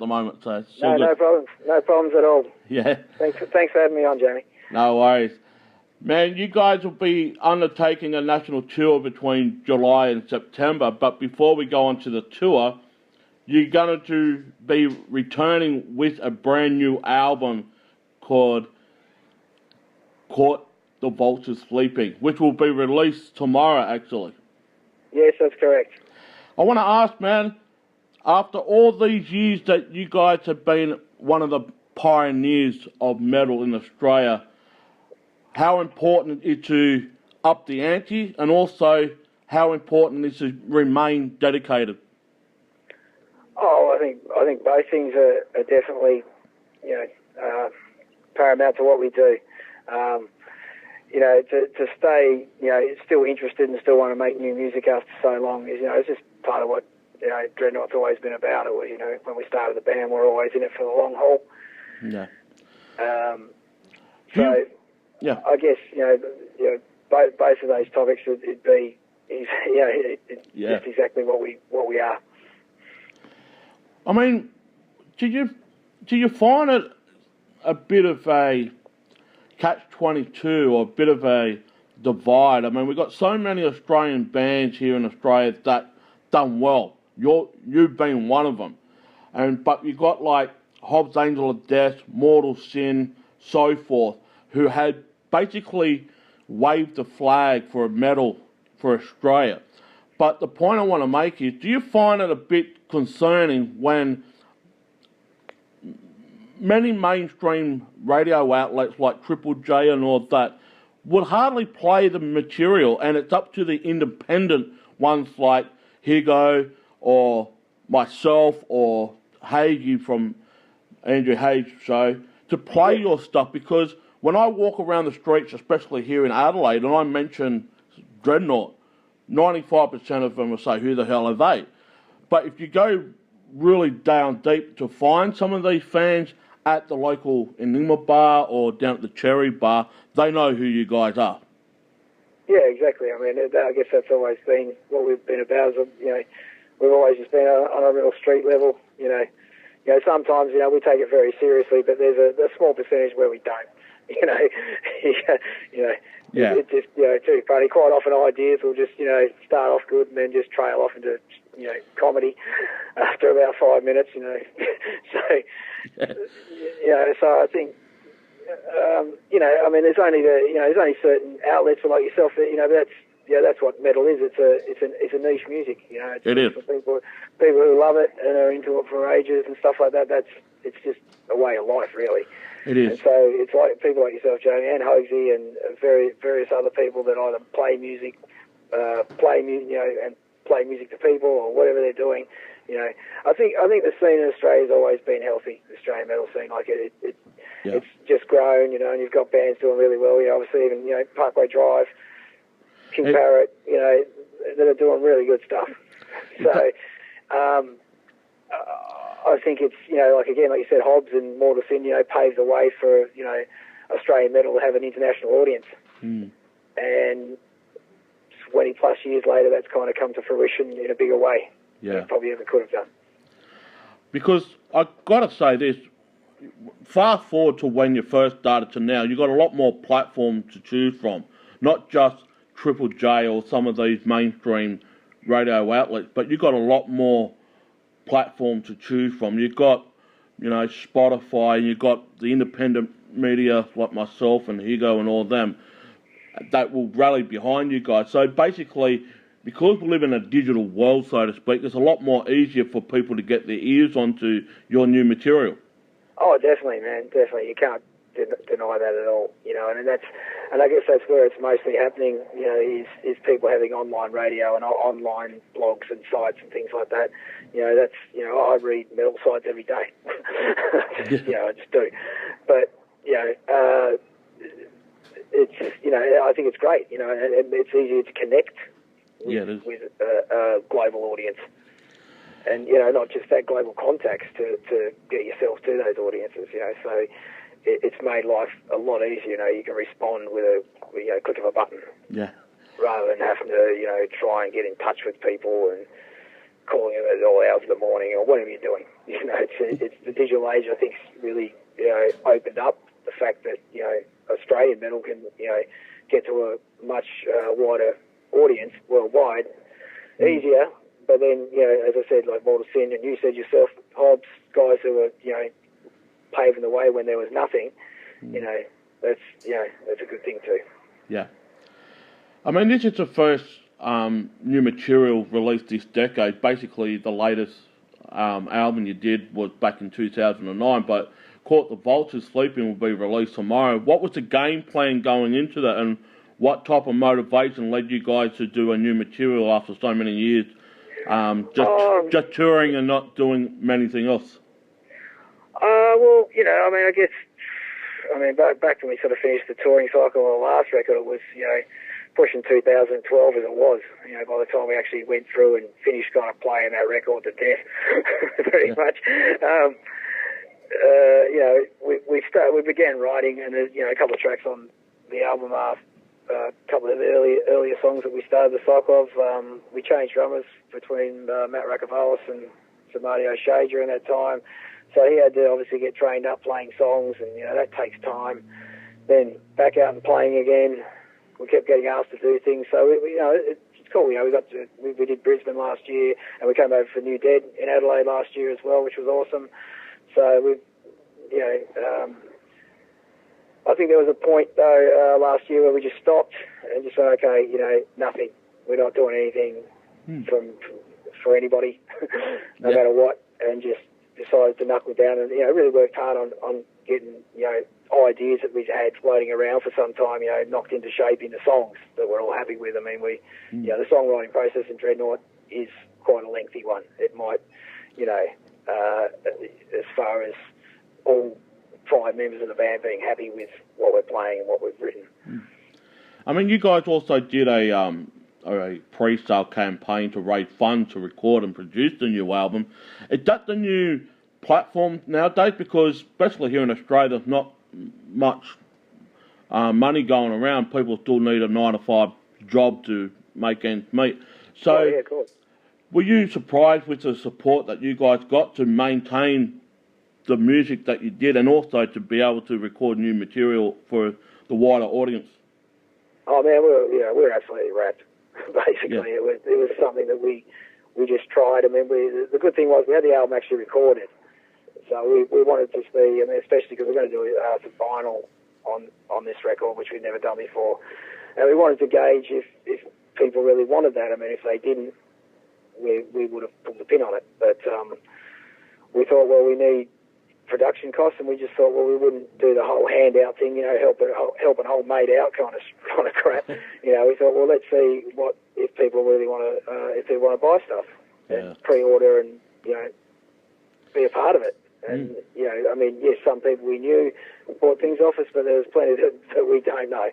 the moment, so it's no, no problems. No problems at all. Yeah. Thanks for having me on, Jamie. No worries. Man, you guys will be undertaking a national tour between July and September, but before we go on to the tour, you're going to be returning with a brand new album called Caught the Vultures Sleeping, which will be released tomorrow, actually. Yes, that's correct. I want to ask, man, after all these years that you guys have been one of the pioneers of metal in Australia, how important is it to up the ante, and also how important is it to remain dedicated? Oh, I think both things are definitely, paramount to what we do. To stay, still interested and still want to make new music after so long is, it's just part of what, Dreadnaught's always been about. It was, when we started the band, we're always in it for the long haul. Yeah. I guess, both of those topics it'd be, just exactly what we are. I mean, do you find it a bit of a catch-22 or a bit of a divide? I mean, we've got so many Australian bands here in Australia that done well. You've been one of them, but you've got like Hobbs Angel of Death, Mortal Sin, so forth, who had basically waved the flag for a medal for Australia. But the point I want to make is, do you find it a bit concerning when many mainstream radio outlets like Triple J and all that would hardly play the material, and it's up to the independent ones like Higo or myself or Hagee from Andrew Hayes' show to play your stuff? Because when I walk around the streets, especially here in Adelaide, and I mention Dreadnaught, 95% of them will say, who the hell are they? But if you go really down deep to find some of these fans at the local Enigma bar or down at the Cherry bar, they know who you guys are. Yeah, exactly. I mean, I guess that's always been what we've been about. We've always just been on a real street level. Sometimes we take it very seriously, but there's a small percentage where we don't. It's just too funny. Quite often ideas will just start off good and then just trail off into comedy after about 5 minutes. So I think there's only there's only certain outlets for like yourself that that's what metal is. It's a niche music. It is for people who love it and are into it for ages and stuff like that. It's just a way of life, really. It is. And so it's like people like yourself, Jamie, and Hoagsy, and various other people that either play music, and play music to people or whatever they're doing. I think the scene in Australia has always been healthy. The Australian metal scene, like it's just grown, and you've got bands doing really well. Obviously even Parkway Drive, King Parrot, that are doing really good stuff. So. I think it's, like you said, Hobbs and Mortal Sin, paved the way for, Australian metal to have an international audience. Mm. And 20 plus years later, that's kind of come to fruition in a bigger way than it probably ever could have done. Because I've got to say this, fast forward to when you first started to now, you've got a lot more platforms to choose from, not just Triple J or some of these mainstream radio outlets, but you've got a lot more platform to choose from. You've got, Spotify, and you've got the independent media like myself and Higo and all them that will rally behind you guys. So basically, because we live in a digital world, so to speak, it's a lot more easier for people to get their ears onto your new material. Oh, definitely, man, definitely. You can't deny that at all, and I guess that's where it's mostly happening, is people having online radio and online blogs and sites and things like that. That's, I read metal sites every day. I just do. But, it's, I think it's great, and it's easier to connect with a global audience. And, not just that global context to get yourself to those audiences, so it's made life a lot easier. You can respond with a click of a button. Yeah. Rather than having to, try and get in touch with people and calling it at all hours of the morning or whatever you're doing. You know, it's the digital age, I think, really, you know, opened up the fact that, you know, Australian metal can, you know, get to a much wider audience worldwide easier. But then, you know, as I said, like Mortal Sin, and you said yourself, Hobbs, guys who were, you know, paving the way when there was nothing, you know, that's a good thing too. Yeah. I mean, this is the first new material released this decade. Basically, the latest album you did was back in 2009, but Caught the Vultures Sleeping will be released tomorrow. What was the game plan going into that, and what type of motivation led you guys to do a new material after so many years? Just touring and not doing anything else? Well, you know, I mean, back when we sort of finished the touring cycle on the last record, it was, you know, pushing 2012 as it was. You know, by the time we actually went through and finished kind of playing that record to death, pretty much. You know, we began writing, and there's, you know, a couple of tracks on the album are a couple of the earlier songs that we started the cycle of. We changed drummers between Matt Rakavalis and Samadi O'Shea during that time. So he had to obviously get trained up playing songs, and, you know, that takes time. Then back out and playing again. We kept getting asked to do things. So, you know, it's cool. You know, we did Brisbane last year, and we came over for New Dead in Adelaide last year as well, which was awesome. So, you know, I think there was a point, though, last year where we just stopped and just said, okay, you know, nothing. We're not doing anything for anybody, no matter what, and just decided to knuckle down and, you know, really worked hard on getting, you know, ideas that we'd had floating around for some time, you know, knocked into shape into songs that we're all happy with. I mean, you know, the songwriting process in Dreadnaught is quite a lengthy one. It might, you know, as far as all 5 members of the band being happy with what we're playing and what we've written. I mean, you guys also did a pre-sale campaign to raise funds to record and produce the new album. Is that the new platform nowadays? Because especially here in Australia, there's not much money going around. People still need a 9-to-5 job to make ends meet. So, yeah, of course. Were you surprised with the support that you guys got to maintain the music that you did, and also to be able to record new material for the wider audience? Oh man, we were absolutely wrapped. Basically, yeah. it was something that we just tried. I mean, the good thing was we had the album actually recorded, so we wanted to see. I mean, especially because we're going to do some vinyl on this record, which we'd never done before, and we wanted to gauge if people really wanted that. I mean, if they didn't, we would have pulled the pin on it. But we thought, well, we need production costs, and we just thought, well, we wouldn't do the whole handout thing, you know, help an old mate out kind of crap. You know, we thought, well, let's see what if people really want to if they want to buy stuff and pre-order and, you know, be a part of it. And you know, I mean, yes, some people we knew bought things off us, but there was plenty that we don't know.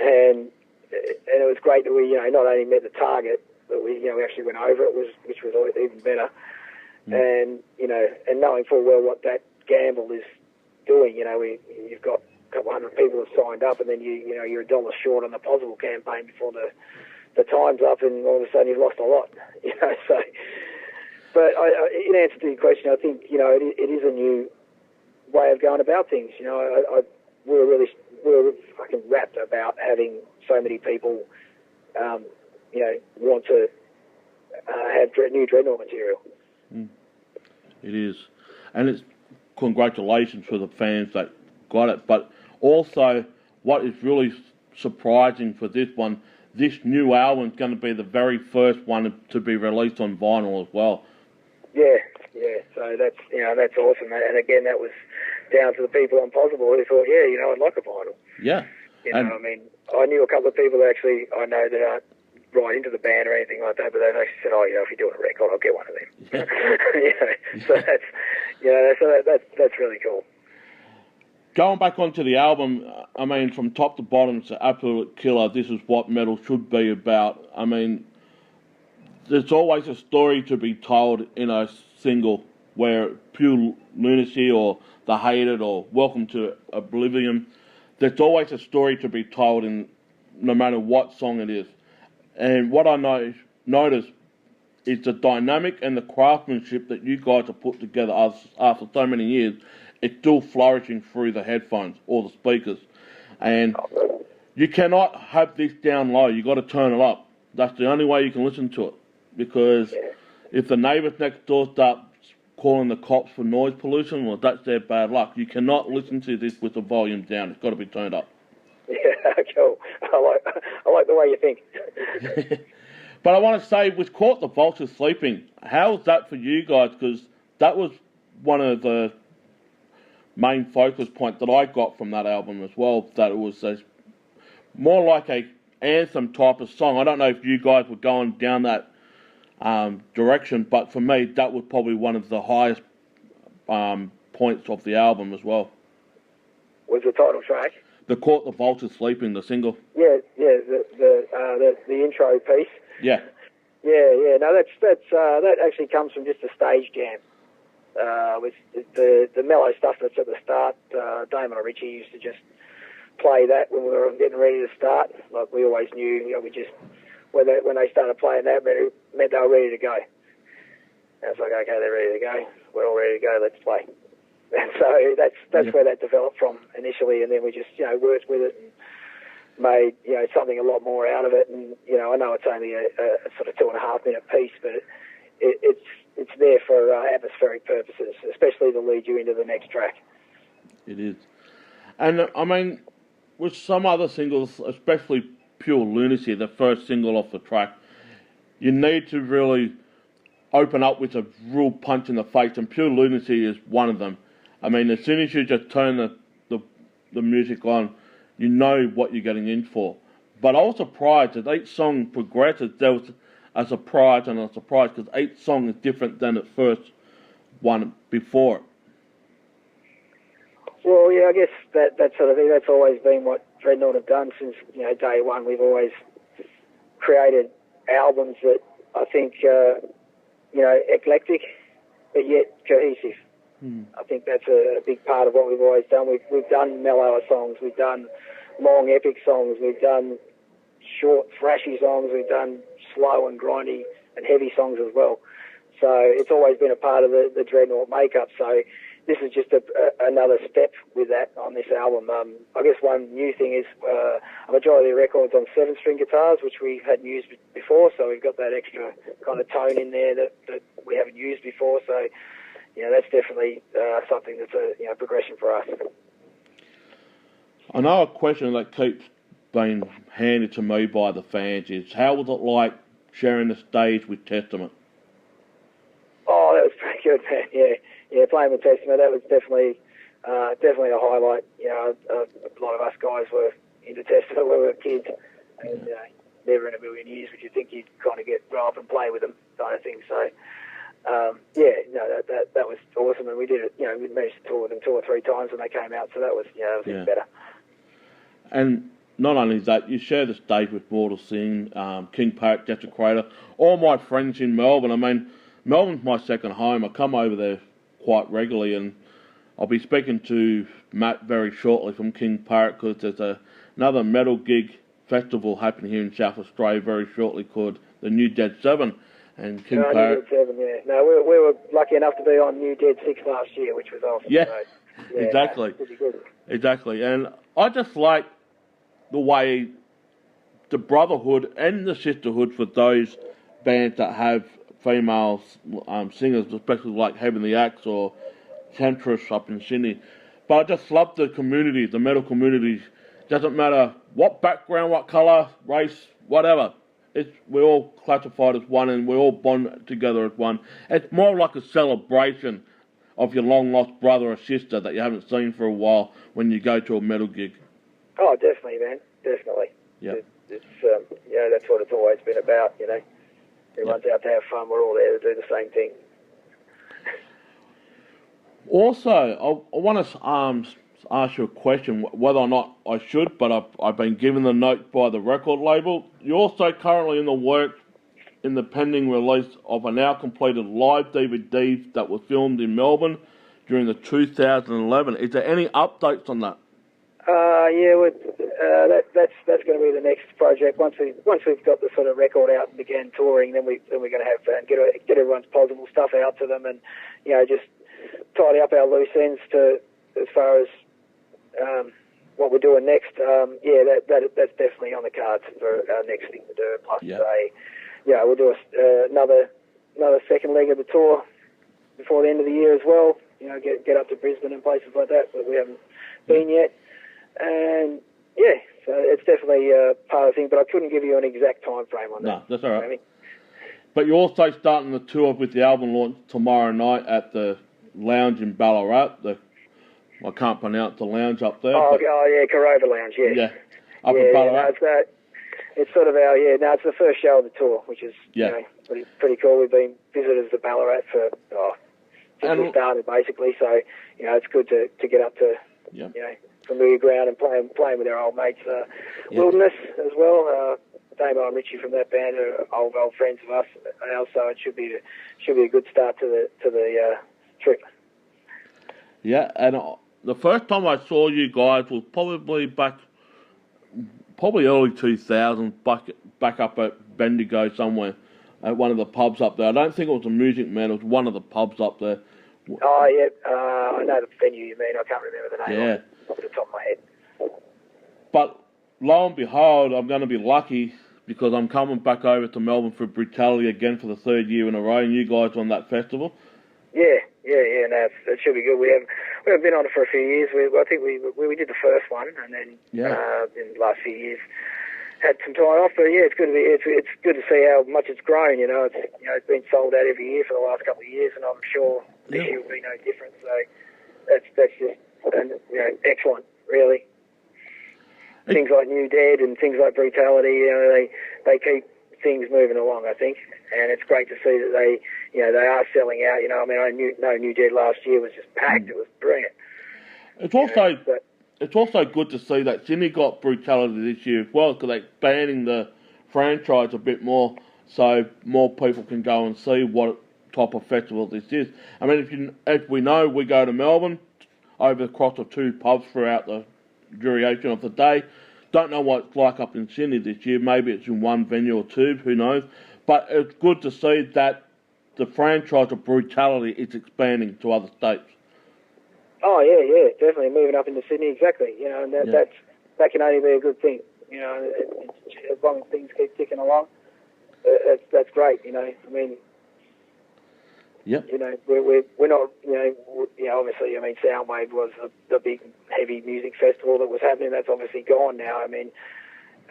And it was great that we, you know, not only met the target, but we actually went over it, which was even better. And you know, and knowing full well what that gamble is doing, you know, you've got a couple hundred people have signed up, and then you're $1 short on the possible campaign before the time's up, and all of a sudden you've lost a lot, you know. So, but in answer to your question, I think, you know, it is a new way of going about things. You know, we were fucking wrapped about having so many people, you know, want to have new Dreadnaught material. It is, and it's congratulations for the fans that got it. But also, what is really surprising for this one, this new album is going to be the very first one to be released on vinyl as well. Yeah. So that's awesome. And again, that was down to the people on Possible who thought, yeah, you know, I'd like a vinyl. Yeah. You know, I mean, I knew a couple of people that actually I know that aren't right into the band or anything like that, but they actually said, oh, you know, if you're doing a record, I'll get one of them. Yeah. So that's, you know, that's really cool. Going back onto the album, I mean, from top to bottom, it's an absolute killer. This is what metal should be about. I mean, there's always a story to be told in a single, where pure Lunacy or The Hated or Welcome to Oblivion, there's always a story to be told in no matter what song it is. And what I noticed is the dynamic and the craftsmanship that you guys have put together after so many years. It's still flourishing through the headphones or the speakers. And you cannot have this down low. You've got to turn it up. That's the only way you can listen to it. Because if the neighbours next door start calling the cops for noise pollution, well, that's their bad luck. You cannot listen to this with the volume down. It's got to be turned up. Yeah, cool. I like the way you think. But I want to say, with Caught the Vultures Sleeping, how was that for you guys? Because that was one of the main focus points that I got from that album as well, that it was more like a anthem type of song. I don't know if you guys were going down that direction, but for me, that was probably one of the highest points of the album as well. Was the title track? The Caught the Vultures Sleeping, the single. Yeah, the intro piece. Yeah. Yeah. No, that actually comes from just a stage jam. With the mellow stuff that's at the start. Damon and Richie used to just play that when we were getting ready to start. Like, we always knew, we just when they started playing that, it meant they were ready to go. And it's like, okay, they're ready to go. We're all ready to go. Let's play. And so that's where that developed from initially, and then we just worked with it and made something a lot more out of it. And I know it's only a sort of 2.5 minute piece, but it's there for atmospheric purposes, especially to lead you into the next track. It is, and I mean, with some other singles, especially Pure Lunacy, the first single off the track, you need to really open up with a real punch in the face, and Pure Lunacy is one of them. I mean, as soon as you just turn the music on, you know what you're getting in for. But I was surprised as each song progresses, there was a surprise and a surprise, because each song is different than the first one before it. Well, yeah, I guess that sort of thing, that's always been what Dreadnaught have done since day one. We've always created albums that I think eclectic but yet cohesive. I think that's a big part of what we've always done. We've done mellower songs, we've done long epic songs, we've done short thrashy songs, we've done slow and grindy and heavy songs as well. So it's always been a part of the Dreadnaught makeup. So this is just another step with that on this album. I guess one new thing is a majority of the records on 7-string guitars, which we hadn't used before. So we've got that extra kind of tone in there that we haven't used before. So that's definitely something that's a progression for us. I know a question that keeps being handed to me by the fans is, how was it like sharing the stage with Testament? Oh, that was pretty good, man. Yeah, playing with Testament, that was definitely a highlight. A lot of us guys were into Testament when we were kids, and never in a million years would you think you'd kind of grow up and play with them, kind of thing. So, that was awesome, and we did it. We managed to tour with them 2 or 3 times when they came out, so that was even better. And not only that, you share the stage with Mortal Sin, King Parrot, Desecrator, all my friends in Melbourne. I mean, Melbourne's my second home. I come over there quite regularly, and I'll be speaking to Matt very shortly from King Parrot, because there's another metal gig festival happening here in South Australia very shortly called the New Dead 7. And King Parrot... New Dead 7, yeah. No, we were lucky enough to be on New Dead 6 last year, which was awesome. Yeah, so, exactly. Pretty good. Exactly. And I just like the way the Brotherhood and the Sisterhood, for those bands that have female singers, especially like Heaven the Axe or Temptress up in Sydney. But I just love the community, the metal community. Doesn't matter what background, what colour, race, whatever. We're all classified as one, and we're all bonded together as one. It's more like a celebration of your long-lost brother or sister that you haven't seen for a while when you go to a metal gig. Oh, definitely, man. Definitely. Yeah. It's that's what it's always been about, Everyone's out to have fun. We're all there to do the same thing. Also, I want to ask you a question, whether or not I should, but I've been given the note by the record label. You're also currently in the work in the pending release of a now completed live DVD that was filmed in Melbourne during the 2011. Is there any updates on that? that's going to be the next project. Once we've got the sort of record out and began touring, then we're going to have get everyone's possible stuff out to them, and just tidy up our loose ends as far as what we're doing next. That's definitely on the cards for our next thing to do. Plus, we'll do another second leg of the tour before the end of the year as well. Get up to Brisbane and places like that, but we haven't been yet. And so it's definitely part of the thing, but I couldn't give you an exact time frame on that. No, that's all right. Maybe. But you're also starting the tour with the album launch tomorrow night at the lounge in Ballarat. I can't pronounce the lounge up there. Carova Lounge, yeah. Yeah, up at Ballarat. It's sort of it's the first show of the tour, which is pretty cool. We've been visitors to Ballarat since we started, basically. So it's good to get up to familiar ground and playing with our old mates. Wilderness as well. Damo and Richie from that band are old friends of ours. So it should be a good start to the trip. Yeah, and the first time I saw you guys was probably early 2000s, back up at Bendigo somewhere, at one of the pubs up there. I don't think it was a Music Man, it was one of the pubs up there. Oh, yeah, I know the venue you mean. I can't remember the name off the top of my head. But lo and behold, I'm going to be lucky because I'm coming back over to Melbourne for Brutality again for the third year in a row, and you guys on that festival. Yeah. No, it should be good. We haven't been on it for a few years. I think we did the first one, and then in the last few years had some time off. But it's good to see how much it's grown. It's been sold out every year for the last couple of years, and I'm sure this year will be no different. So that's just excellent, really. Things like New Dead and things like Brutality, they keep things moving along, I think, and it's great to see that they are selling out. I know New Dead last year was just packed. It was brilliant. It's also good to see that Sydney got Brutality this year as well, because they're expanding the franchise a bit more, so more people can go and see what type of festival this is. I mean, if we know, we go to Melbourne over across the two pubs throughout the duration of the day. Don't know what it's like up in Sydney this year. Maybe it's in one venue or two, who knows. But it's good to see that the franchise of Brutality is expanding to other states. Oh, yeah, definitely. Moving up into Sydney, exactly. And that can only be a good thing. As long as things keep ticking along, that's great, I mean... Yep. We're not, obviously, Soundwave was the big, heavy music festival that was happening. That's obviously gone now. I mean,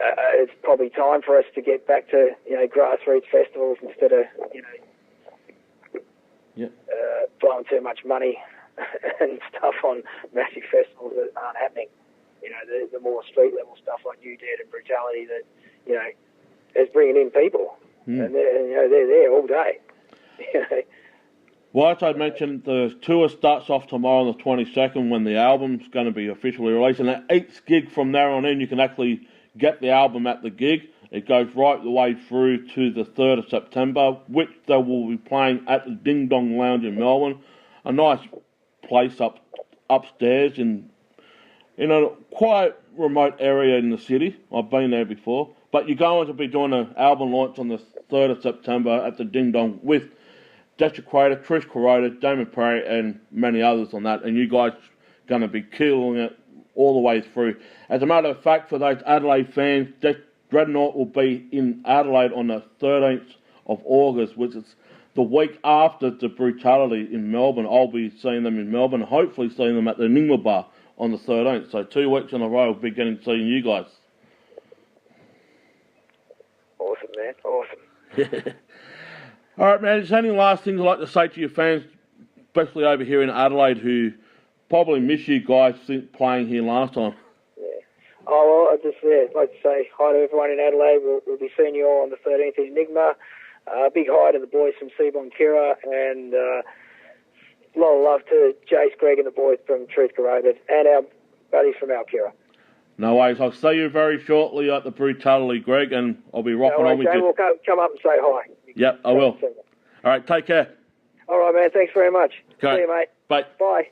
it's probably time for us to get back to, grassroots festivals instead of, blowing too much money and stuff on massive festivals that aren't happening. The more street-level stuff like New Dead and Brutality that, is bringing in people. And they're there all day. Well, as I mentioned, the tour starts off tomorrow on the 22nd when the album's going to be officially released. And at each gig from there on in, you can actually get the album at the gig. It goes right the way through to the 3rd of September, which they will be playing at the Ding Dong Lounge in Melbourne. A nice place upstairs in a quite remote area in the city. I've been there before. But you're going to be doing an album launch on the 3rd of September at the Ding Dong with Desecrator, Trish Corroda, Damon Perry, and many others on that, and you guys are going to be killing it all the way through. As a matter of fact, for those Adelaide fans, Dreadnaught will be in Adelaide on the 13th of August, which is the week after the Brutality in Melbourne. I'll be seeing them in Melbourne, hopefully seeing them at the Ningma Bar on the 13th. So 2 weeks in a row, I'll be getting to see you guys. Awesome, man. Awesome. All right, man, is there any last things I'd like to say to your fans, especially over here in Adelaide, who probably miss you guys since playing here last time? Yeah. Oh, well, I'd just like to say hi to everyone in Adelaide. We'll be seeing you all on the 13th in Enigma. Big hi to the boys from Seaborn Kira, and a lot of love to Jace, Greg, and the boys from Truth Corroded, and our buddies from Alkira. No worries. I'll see you very shortly at the Brutality, Greg, and I'll be rocking on with you. We'll come up and say hi. Yep, I will. All right, take care. All right, man. Thanks very much. Okay. See you, mate. Bye. Bye.